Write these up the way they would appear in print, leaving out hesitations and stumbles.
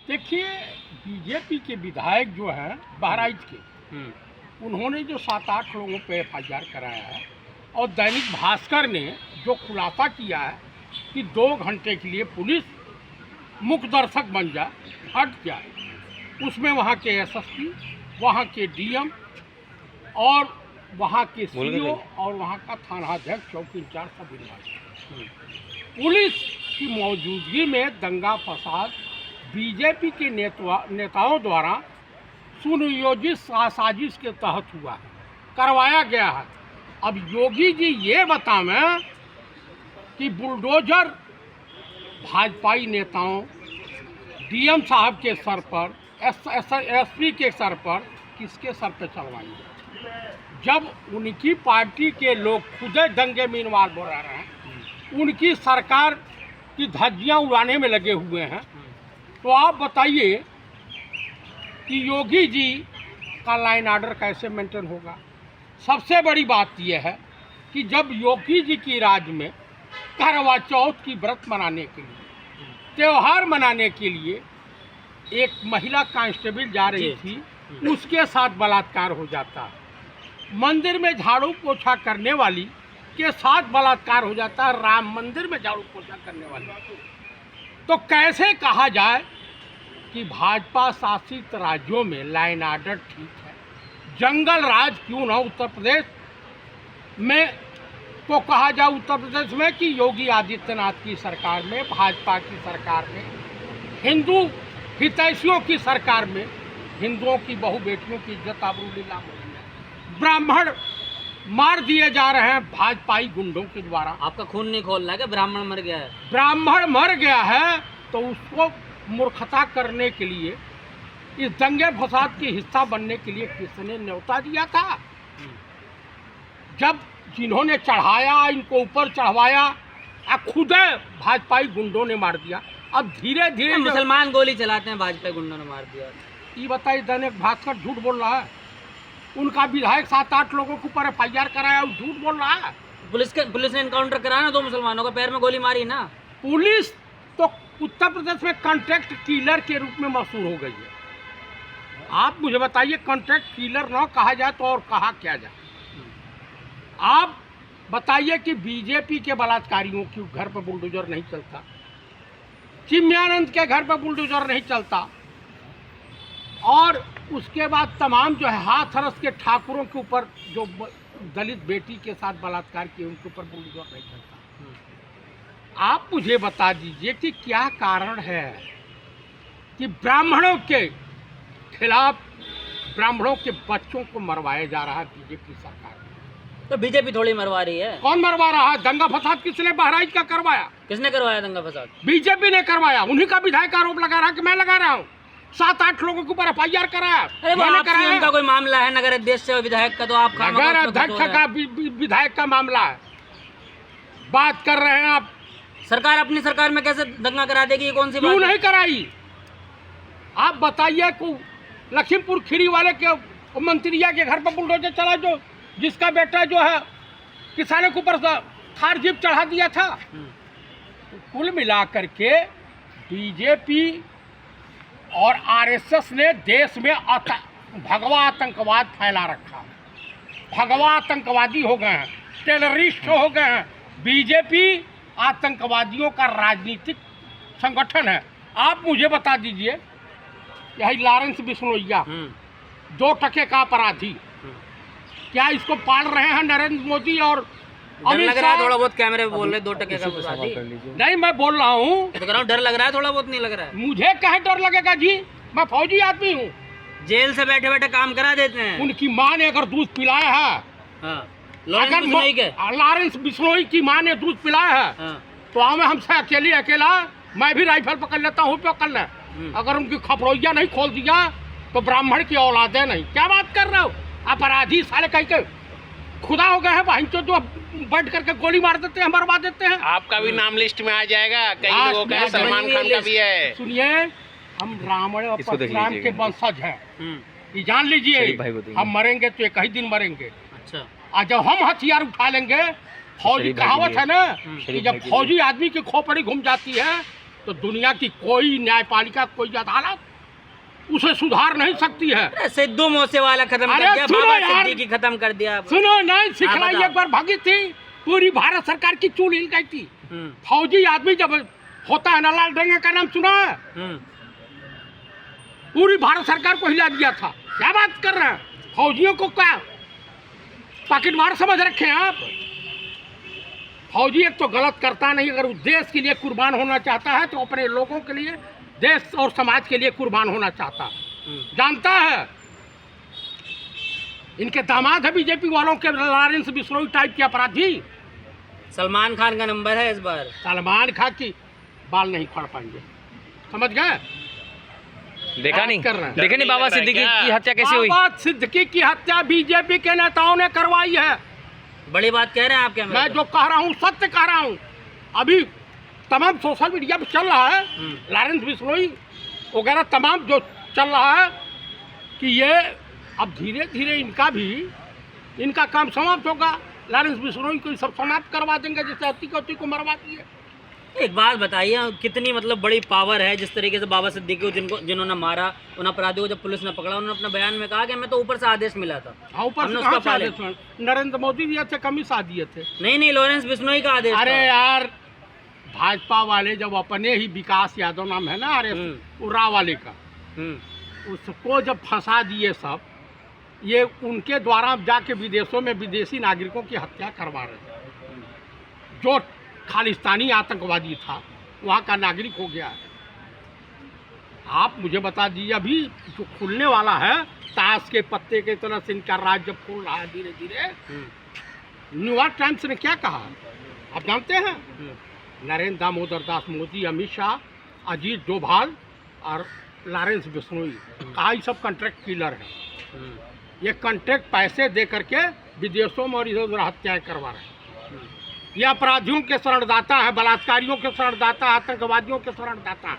देखिए, बीजेपी के विधायक जो हैं बहराइच के, उन्होंने जो 7-8 लोगों पे FIR कराया है और दैनिक भास्कर ने जो खुलासा किया है कि 2 घंटे के लिए पुलिस मुख्य दर्शक बन जाए, हट जाए, उसमें वहाँ के SSP, वहाँ के DM और वहाँ के CO और वहाँ का थानाध्यक्ष, चौकी इंचार्ज सब इन्वॉल्व। पुलिस की मौजूदगी में दंगा फसाद बीजेपी के नेताओं द्वारा सुनियोजित साजिश के तहत हुआ है, करवाया गया है। अब योगी जी ये बतावें कि बुलडोजर भाजपाई नेताओं, DM साहब के सर पर, SP के सर पर, किसके सर पे चलवाएंगे, जब उनकी पार्टी के लोग खुद दंगे में इन्वॉल्व हो रहे हैं, उनकी सरकार की धज्जियां उड़ाने में लगे हुए हैं। तो आप बताइए कि योगी जी का लाइन ऑर्डर कैसे मेंटेन होगा। सबसे बड़ी बात यह है कि जब योगी जी की राज में करवा चौथ की व्रत मनाने के लिए, त्यौहार मनाने के लिए एक महिला कांस्टेबल जा रही थी, उसके साथ बलात्कार हो जाता है। मंदिर में झाड़ू पोछा करने वाली के साथ बलात्कार हो जाता है, राम मंदिर में झाड़ू पोछा करने वाली। तो कैसे कहा जाए कि भाजपा शासित राज्यों में लाइन ऑर्डर ठीक है, जंगल राज क्यों ना उत्तर प्रदेश में, तो कहा जाए उत्तर प्रदेश में कि योगी आदित्यनाथ की सरकार में, भाजपा की सरकार में, हिंदू हितैषियों की सरकार में हिंदुओं की बहु बेटियों की इज्जत आबरू नीलाम हो रही है, ब्राह्मण मार दिए जा रहे हैं भाजपाई गुंडों के द्वारा। आपका खून नहीं खोल रहा है क्या? ब्राह्मण मर गया है, ब्राह्मण मर गया है, तो उसको मूर्खता करने के लिए, इस दंगे फसाद के हिस्सा बनने के लिए किसने न्योता दिया था? जब जिन्होंने चढ़ाया, इनको ऊपर चढ़वाया, खुद भाजपाई गुंडों ने मार दिया। अब धीरे धीरे मुसलमान गोली चलाते हैं, भाजपा गुंडों ने मार दिया। ये बताइए, दैनिक भास्कर झूठ बोल रहा है? उनका विधायक 7-8 लोगों के ऊपर FIR कराया, वो झूठ बोल रहा है। पुलिस ने एनकाउंटर कराया ना, 2 मुसलमानों का पैर में गोली मारी ना। पुलिस तो उत्तर प्रदेश में कॉन्ट्रैक्ट किलर के रूप में मशहूर हो गई है। आप मुझे बताइए, कॉन्ट्रैक्ट किलर ना कहा जाए तो और कहा क्या जाए? आप बताइए कि बीजेपी के बलात्कारियों के घर पर बुलडोजर नहीं चलता, चिन्मयानंद के घर पर बुलडोजर नहीं चलता, और उसके बाद तमाम जो है हाथरस के ठाकुरों के ऊपर जो दलित बेटी के साथ बलात्कार किए, उनके ऊपर बुलडोजर नहीं चलता। आप मुझे बता दीजिए कि क्या कारण है कि ब्राह्मणों के खिलाफ, ब्राह्मणों के बच्चों को मरवाया जा रहा है बीजेपी सरकार? तो बीजेपी थोड़ी मरवा रही है। कौन मरवा रहा है? दंगा फसाद किसने बहराइच का करवाया? किसने करवाया दंगा फसाद? बीजेपी ने करवाया। उन्हीं का विधायक आरोप लगा रहा है कि मैं लगा रहा हूँ। 7-8 लोगों के ऊपर FIR कराया। अरे वो उनका कोई मामला है नगर अध्यक्ष से विधायक का, तो आप नगर अध्यक्ष का विधायक का मामला है, बात कर रहे हैं आप। सरकार अपनी सरकार में कैसे दंगा करा देगी? ये कौन सी बात? क्यों नहीं कराई? आप बताइए को लखीमपुर खीरी वाले के मंत्रिया के घर पर बुलडोजर चला, जो जिसका बेटा जो है किसानों के ऊपर थार जीप चढ़ा दिया था। तो कुल मिलाकर के बीजेपी और RSS ने देश में भगवा आतंकवाद फैला रखा है। भगवा आतंकवादी हो गए हैं, टेररिस्ट हो गए हैं। बीजेपी आतंकवादियों का राजनीतिक संगठन है। आप मुझे बता दीजिए, यही लॉरेंस बिश्नोइया 2 टके का अपराधी, क्या इसको पाल रहे हैं नरेंद्र मोदी और डर लग रहा है? थोड़ा बहुत कैमरे में बोल रहे 2 टके का अपराधी। नहीं, मैं बोल रहा हूँ, तो कह रहा हूँ डर लग रहा है, थोड़ा बहुत नहीं लग रहा है? मुझे कहे डर लगेगा जी, मैं फौजी आदमी हूँ। जेल से बैठे बैठे काम करा देते हैं। उनकी माँ ने अगर दूध पिलाया है, लॉरेंस बिश्नोई की माँ ने दूध पिलाया है, तो हमें हमसे अकेला मैं भी राइफल पकड़ लेता हूँ, पकड़ ले। अगर उनकी खपरोइया नहीं खोल दिया तो ब्राह्मण की औलादे नहीं। क्या बात कर रहे हो? अपराधी साले कहीं के खुदा हो गए हैं भाई, जो बैठ करके गोली मार देते हैं, मरवा देते हैं। आपका भी नाम लिस्ट में आ जाएगा, कई लोगों का, सलमान खान का भी है। सुनिए, हम रावण और परशुराम के वंशज हैं, ये जान लीजिए। हम मरेंगे तो एक ही दिन मरेंगे। अच्छा, और जब हम हथियार उठा लेंगे, फौजी कहावत है ना कि जब फौजी आदमी की खोपड़ी घूम जाती है तो दुनिया की कोई न्यायपालिका, कोई अदालत उसे सुधार नहीं सकती है। अरे सिद्धू मूसेवाला खत्म अरे कर दिया, सुनो बाबा यार। सिद्दीकी खत्म कर दिया। सुनो, नहीं सिखलाई बताओ। एक बार भागी थी, पूरी भारत सरकार की चूल हिल गई थी। हम्म, फौजी आदमी जब होता है ना, लाल डेंगे का नाम सुना है? हम्म, पूरी भारत सरकार को हिला दिया था। क्या बात कर रहे हैं? फौजियों को क्या पॉकेटमार समझ रखे हैं आप? फौजी एक तो गलत करता नहीं, अगर उस देश के लिए कुर्बान होना चाहता है तो अपने लोगों के लिए, देश और समाज के लिए कुर्बान होना चाहता है। जानता है इनके दामाद है बीजेपी वालों के लॉरेंस बिश्नोई टाइप के अपराधी। सलमान खान का नंबर है इस बार। सलमान खान की बाल नहीं खड़ पाएंगे, समझ गए? देखा नहीं, कर रहे हैं। देखे नहीं बाबा सिद्दीकी की हत्या कैसे हुई? बाबा सिद्दीकी की हत्या बीजेपी के नेताओं ने करवाई है। बड़ी बात कह रहे हैं आप क्या? मैं जो कह रहा हूँ सत्य कह रहा हूँ। अभी तमाम सोशल मीडिया पे चल रहा है, लॉरेंस बिश्नोई वगैरह तमाम जो चल रहा है कि ये अब धीरे धीरे इनका काम समाप्त होगा। लॉरेंस बिश्नोई को सब समाप्त करवा देंगे, जैसे अति को मरवा दिए। एक बात बताइए, कितनी मतलब बड़ी पावर है जिस तरीके से बाबा सिद्दीकी को जिन्होंने मारा, उन अपराधियों को जब पुलिस ने पकड़ा, उन्होंने अपने बयान में कहा कि मैं तो ऊपर से आदेश मिला था। हाँ, ऊपर हमने से उसका कहाँ से पालन- आदेश मिला? नरेंद्र मोदी दिए थे, कमिश्नर दिए थे। नहीं, लॉरेंस बिश्नोई का आदेश अरे था। यार, भाजपा वाले जब अपने ही विकास यादव नाम है ना, अरे उर्रा वाले का, उसको जब फंसा दिए सब, ये उनके द्वारा जाके विदेशों में विदेशी नागरिकों की हत्या करवा रहे हैं। जो खालिस्तानी आतंकवादी था वहाँ का नागरिक हो गया है। आप मुझे बता दीजिए, अभी जो खुलने वाला है ताश के पत्ते के तरह से इनका राज जब खुल रहा है धीरे धीरे, न्यूयॉर्क टाइम्स ने क्या कहा आप जानते हैं? नरेंद्र दामोदर दास मोदी, अमित शाह, अजीत डोभाल और लॉरेंस बिश्नोई कहा ये सब कॉन्ट्रैक्ट किलर है। ये कॉन्ट्रैक्ट पैसे दे करके विदेशों में और इधर उधर हत्याएं करवा रहे हैं। ये अपराधियों के शरणदाता है, बलात्कारियों के शरणदाता, आतंकवादियों के शरणदाता है।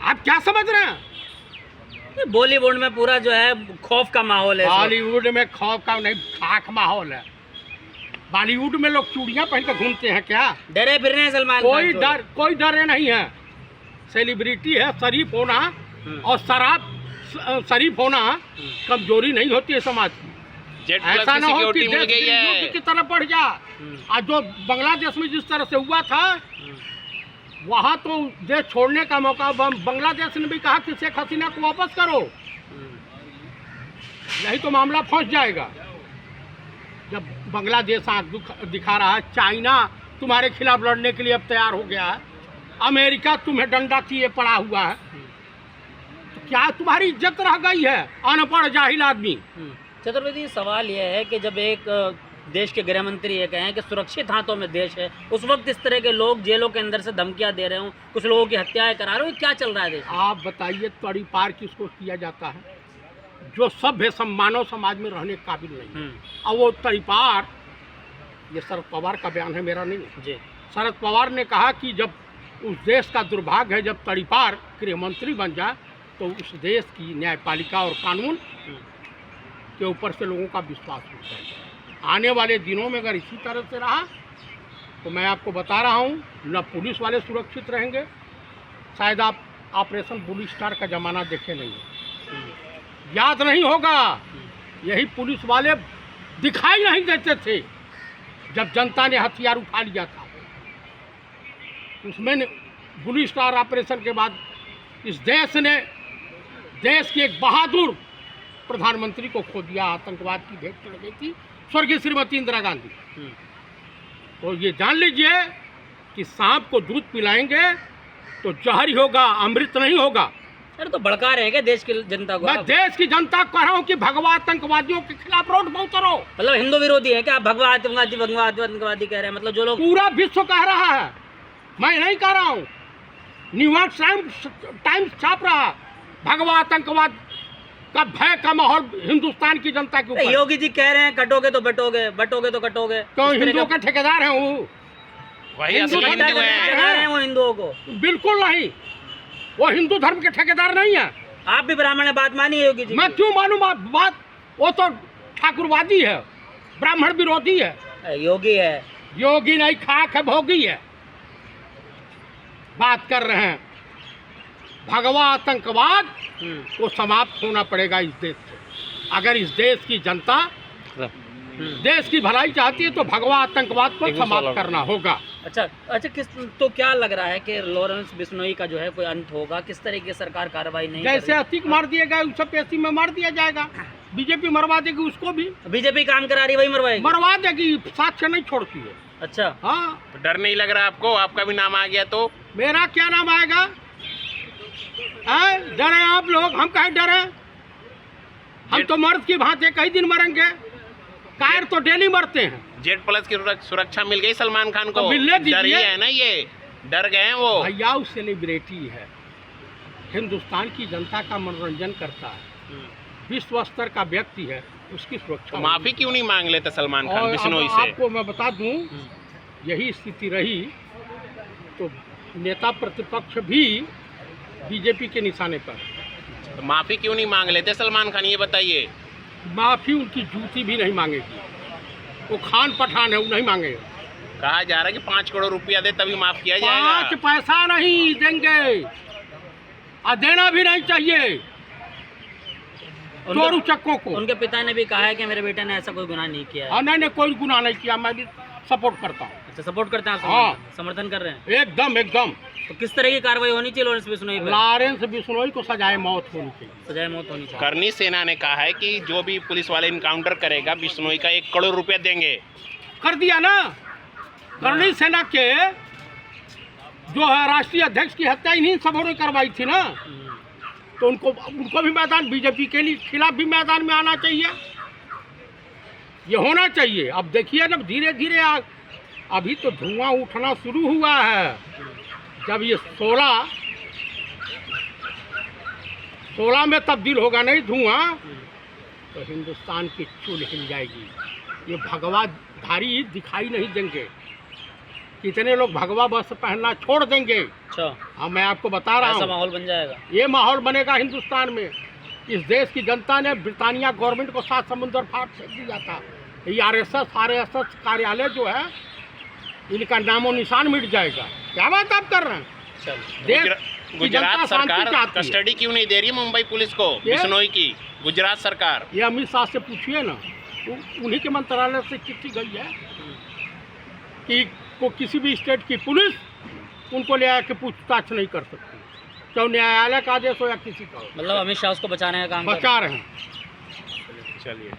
आप क्या समझ रहे हैं? बॉलीवुड में पूरा जो है खौफ का माहौल है। बॉलीवुड में खौफ का नहीं, खाक माहौल है। बॉलीवुड में लोग चूड़ियां पहन कर घूमते हैं क्या? डरे फिर रहे हैं सलमान खान। कोई डर नहीं है। सेलिब्रिटी है, शरीफ होना और शरीफ होना कमजोरी नहीं होती है समाज की। जेट प्लस ऐसा की ना हो कि सिक्योरिटी मिल देश गई है। युद्ध की तरफ बढ़ जा। और जो बांग्लादेश में जिस तरह से हुआ था, वहाँ तो देश छोड़ने का मौका बांग्लादेश ने भी कहा कि शेख हसीना को वापस करो, नहीं तो मामला फंस जाएगा। जब बांग्लादेश आंख दिखा रहा है, चाइना तुम्हारे खिलाफ लड़ने के लिए अब तैयार हो गया है, अमेरिका तुम्हें डंडा किए पड़ा हुआ है, तो क्या तुम्हारी इज्जत रह गई है? अनपढ़ जाहिल आदमी। चतुर्वेदी, सवाल यह है कि जब एक देश के गृह मंत्री ये कहें कि सुरक्षित हाथों में देश है, उस वक्त इस तरह के लोग जेलों के अंदर से धमकियां दे रहे हों, कुछ लोगों की हत्याएं करा रहे हो, क्या चल रहा है देश में? आप बताइए, तड़ी पार किसको किया जाता है? जो सभ्य मानव समाज में रहने के काबिल नहीं। और वो तड़ी पार, ये शरद पवार का बयान है, मेरा नहीं है जी। शरद पवार ने कहा कि जब उस देश का दुर्भाग्य है, जब तड़ी पार गृह मंत्री बन जाए तो उस देश की न्यायपालिका और कानून के ऊपर से लोगों का विश्वास उठ जाएगा। आने वाले दिनों में अगर इसी तरह से रहा तो मैं आपको बता रहा हूँ, न पुलिस वाले सुरक्षित रहेंगे, शायद आप ऑपरेशन ब्लू स्टार का ज़माना देखे नहीं, याद नहीं होगा। यही पुलिस वाले दिखाई नहीं देते थे जब जनता ने हथियार उठा लिया था। उसमें ब्लू स्टार ऑपरेशन के बाद इस देश ने देश के एक बहादुर प्रधानमंत्री को खो दिया। आतंकवाद की भेंट चढ़ गई थी स्वर्गीय श्रीमती इंदिरा गांधी। तो ये जान लीजिए कि सांप को दूध पिलाएंगे तो जहर ही होगा, अमृत नहीं होगा। अरे तो भड़का रहे हैं क्या देश की जनता को? मैं देश की जनता को कह रहा हूँ कि भगवा आतंकवादियों के खिलाफ रोड पर उतरो। मतलब हिंदू विरोधी है क्या? भगवा आतंकवादी कह रहे हैं, मतलब जो लोग पूरा विश्व कह रहा है, मैं नहीं कह रहा हूँ। न्यूयॉर्क टाइम्स छाप रहा है, भगवा आतंकवाद का भय का माहौल हिंदुस्तान की जनता के ऊपर। योगी जी कह रहे हैं कटोगे तो बटोगे, बटोगे तो कटोगे। तो हिंदुओं का ठेकेदार है वो? वही हिंदू असली धर्म हिंदू के है। कह रहे हैं वो हिंदुओं को। बिल्कुल नहीं, वो हिंदू धर्म के ठेकेदार नहीं है। आप भी ब्राह्मण है, बात मानिए योगी जी मैं की। क्यों मानूं बात? वो तो ठाकुरवादी है, ब्राह्मण विरोधी है। योगी है। योगी नहीं, खाक है, भोगी है। बात कर रहे हैं। भगवा आतंकवाद को समाप्त होना पड़ेगा इस देश से। अगर इस देश की जनता देश की भलाई चाहती है तो भगवा आतंकवाद को समाप्त करना होगा। अच्छा किस तो क्या लग रहा है कि लॉरेंस बिश्नोई का जो है कोई अंत होगा? किस तरीके की सरकार कार्रवाई नहीं जैसे अतिक मार दिया गया उसे पेशी में मार दिया जाएगा। बीजेपी मरवा देगी उसको भी। बीजेपी काम करा रही वही मरवाएगी, मरवा देगी, साक्ष्य नहीं छोड़ती है। अच्छा हाँ, तो डर नहीं लग रहा आपको? आपका भी नाम आ गया तो? मेरा क्या नाम आएगा? डरे आप लोग, हम कहे डरे? हम तो मर्द की भांति कई दिन मरेंगे, कायर तो डेली मरते हैं। Z+ की सुरक्षा मिल गई सलमान खान को? तो मिलने दीजिए। डर ही है ना, ये डर गए हैं वो। भैया वो सेलिब्रिटी है, हिंदुस्तान की जनता का मनोरंजन करता है, विश्व स्तर का व्यक्ति है, उसकी सुरक्षा। तो माफी क्यों नहीं मांग लेते सलमान खान और बिश्नोई अब से? आपको मैं बता दूं, यही स्थिति रही तो नेता प्रतिपक्ष भी बीजेपी के निशाने पर। तो माफी क्यों नहीं मांग लेते सलमान खान, ये बताइए। माफी उनकी जूती भी नहीं मांगेगी, वो खान पठान है, वो नहीं मांगेगा। कहा जा रहा है कि 5 करोड़ रुपया दे तभी माफ किया 5 जाएगा। पैसा नहीं देंगे और देना भी नहीं चाहिए चोरू चक्कों को। उनके पिता ने भी कहा है कि मेरे बेटे ने ऐसा कोई गुनाह नहीं किया है। हाँ, नहीं कोई गुनाह नहीं किया, मैं भी सपोर्ट करता हूँ। अच्छा, सपोर्ट करते हैं आप? हाँ। समर्थन कर रहे हैं एकदम एकदम। तो किस तरह की कार्रवाई होनी चाहिए लॉरेंस बिश्नोई पर? लॉरेंस बिश्नोई को सजाए मौत होनी चाहिए। सजाए मौत होनी चाहिए। करनी सेना ने कहा है कि जो भी पुलिस वाले इनकाउंटर करेगा बिश्नोई का 1 करोड़ रुपया देंगे। कर दिया ना। करनी सेना के जो है राष्ट्रीय अध्यक्ष की हत्या इन्हीं सबों ने करवाई थी ना, तो उनको भी मैदान, बीजेपी के लिए खिलाफ भी मैदान में आना चाहिए, ये होना चाहिए। अब देखिए ना, धीरे धीरे अभी तो धुआं उठना शुरू हुआ है। जब ये 16 में तब्दील होगा नहीं धुआं, तो हिंदुस्तान की चूल हिल जाएगी। ये भगवाधारी दिखाई नहीं देंगे, कितने लोग भगवा वस्त्र पहनना छोड़ देंगे। अच्छा, हाँ, मैं आपको बता रहा ऐसा हूँ, माहौल बन जाएगा। ये माहौल बनेगा हिंदुस्तान में। इस देश की जनता ने ब्रिटानिया गवर्नमेंट को 7 समुंदर फाड़ फेंक दिया था। ये RSS कार्यालय जो है, इनका नामो निशान मिट जाएगा। क्या बात आप कर रहे हैं? देश की जनता गुजरात शांति सरकार चाहती है। कस्टडी क्यों नहीं दे रही है मुंबई पुलिस को बिश्नोई की? गुजरात सरकार, ये अमित शाह से पूछिए ना, उन्हीं के मंत्रालय से चिट्ठी गई है कि को किसी भी स्टेट की पुलिस उनको ले आके पूछताछ नहीं कर सकती, चाहे न्यायालय का आदेश हो या किसी का हो। मतलब अमित शाह उसको बचाने का काम बचा रहे हैं। चलिए।